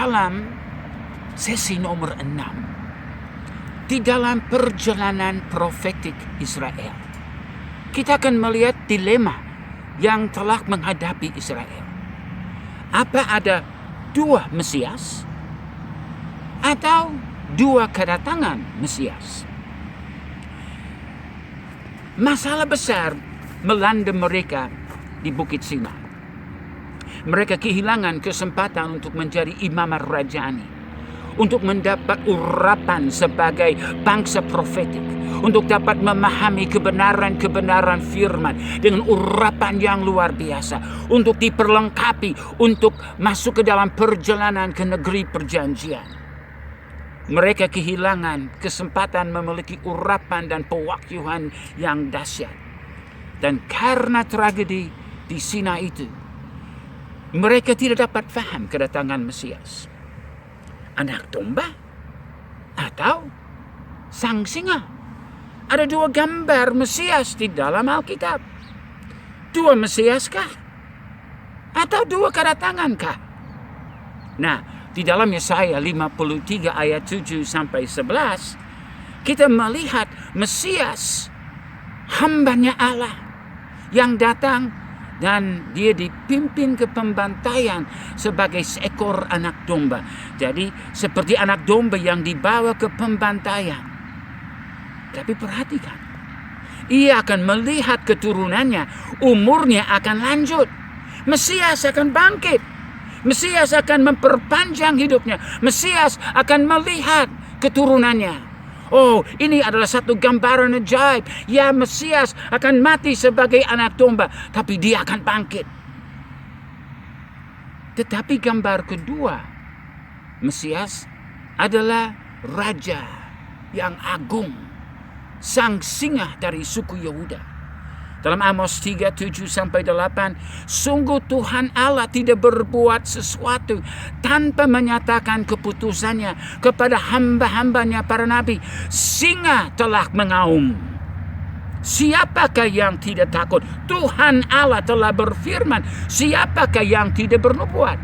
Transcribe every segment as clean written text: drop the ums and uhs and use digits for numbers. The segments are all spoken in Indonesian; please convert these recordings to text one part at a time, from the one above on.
dalam sesi nomor 6, di dalam perjalanan profetik Israel, kita akan melihat dilema yang telah menghadapi Israel. Apa ada dua Mesias atau dua kedatangan Mesias? Masalah besar melanda mereka di Bukit Sinai. Mereka kehilangan kesempatan untuk menjadi imam rajani, untuk mendapat urapan sebagai bangsa profetik, untuk dapat memahami kebenaran-kebenaran firman dengan urapan yang luar biasa, untuk diperlengkapi untuk masuk ke dalam perjalanan ke negeri perjanjian. Mereka kehilangan kesempatan memiliki urapan dan pewahyuan yang dahsyat. Dan karena tragedi di Sinai itu, mereka tidak dapat faham kedatangan Mesias. Anak domba atau sang singa? Ada dua gambar Mesias di dalam Alkitab. Dua Mesiaskah? Atau dua kedatangankah? Nah, di dalam Yesaya 53 ayat 7 sampai 11, kita melihat Mesias, hambanya Allah, yang datang dan dia dipimpin ke pembantaian sebagai seekor anak domba. Jadi seperti anak domba yang dibawa ke pembantaian. Tapi perhatikan, ia akan melihat keturunannya, umurnya akan lanjut. Mesias akan bangkit. Mesias akan memperpanjang hidupnya. Mesias akan melihat keturunannya. Oh, ini adalah satu gambaran ajaib. Ya, Mesias akan mati sebagai anak domba, tapi dia akan bangkit. Tetapi gambar kedua, Mesias adalah Raja yang agung, sang singa dari suku Yehuda. Dalam Amos 3, 7 sampai 8, sungguh Tuhan Allah tidak berbuat sesuatu tanpa menyatakan keputusannya kepada hamba-hambanya para nabi. Singa telah mengaum. Siapakah yang tidak takut? Tuhan Allah telah berfirman. Siapakah yang tidak bernubuat?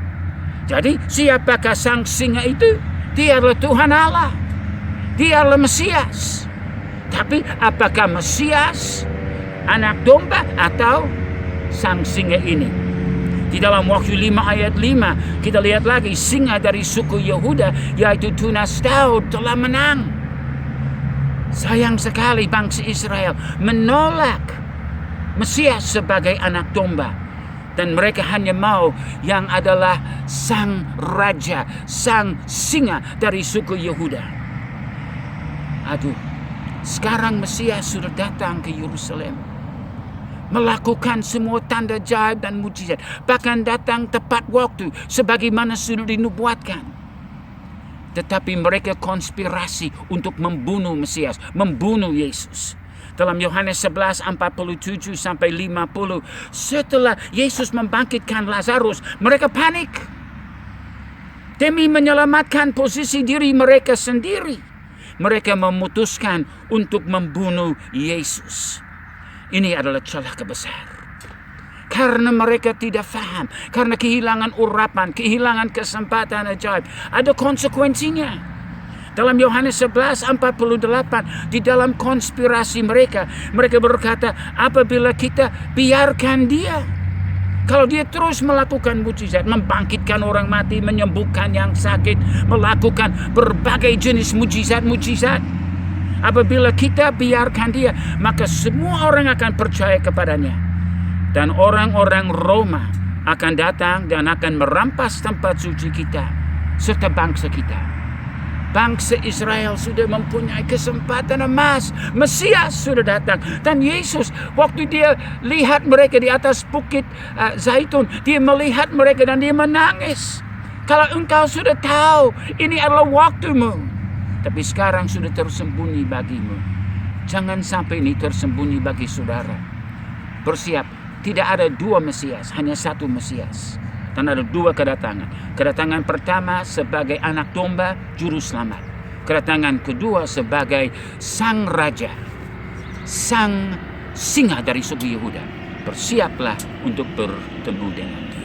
Jadi siapakah sang singa itu? Dia adalah Tuhan Allah. Dia adalah Mesias. Tapi apakah Mesias anak domba atau sang singa ini? Di dalam Wahyu 5 ayat 5 kita lihat lagi, singa dari suku Yehuda yaitu tunas Daud telah menang. Sayang sekali bangsa Israel menolak Mesias sebagai anak domba, dan mereka hanya mau yang adalah sang raja, sang singa dari suku Yehuda. Aduh, sekarang Mesias sudah datang ke Yerusalem, melakukan semua tanda ajaib dan mujizat, bahkan datang tepat waktu sebagaimana sudah dinubuatkan. Tetapi mereka konspirasi untuk membunuh Mesias, membunuh Yesus. Dalam Yohanes 11 47 sampai 50, setelah Yesus membangkitkan Lazarus, mereka panik demi menyelamatkan posisi diri mereka sendiri. Mereka memutuskan untuk membunuh Yesus. Ini adalah celah besar. Karena mereka tidak faham, karena kehilangan urapan, kehilangan kesempatan ajaib, ada konsekuensinya. Dalam Yohanes 11 48, di dalam konspirasi mereka berkata, apabila kita biarkan dia, kalau dia terus melakukan mujizat, membangkitkan orang mati, menyembuhkan yang sakit, melakukan berbagai jenis mujizat-mujizat, apabila kita biarkan dia, maka semua orang akan percaya kepadanya. Dan orang-orang Roma akan datang dan akan merampas tempat suci kita serta bangsa kita. Bangsa Israel sudah mempunyai kesempatan emas. Mesias sudah datang. Dan Yesus, waktu dia lihat mereka di atas bukit Zaitun, dia melihat mereka dan dia menangis. Kalau engkau sudah tahu ini adalah waktumu, tapi sekarang sudah tersembunyi bagimu. Jangan sampai ini tersembunyi bagi saudara. Bersiap, tidak ada dua Mesias, hanya satu Mesias. Dan ada dua kedatangan. Kedatangan pertama sebagai anak domba, juru selamat. Kedatangan kedua sebagai sang raja, sang singa dari suku Yehuda. Bersiaplah untuk bertemu dengan dia.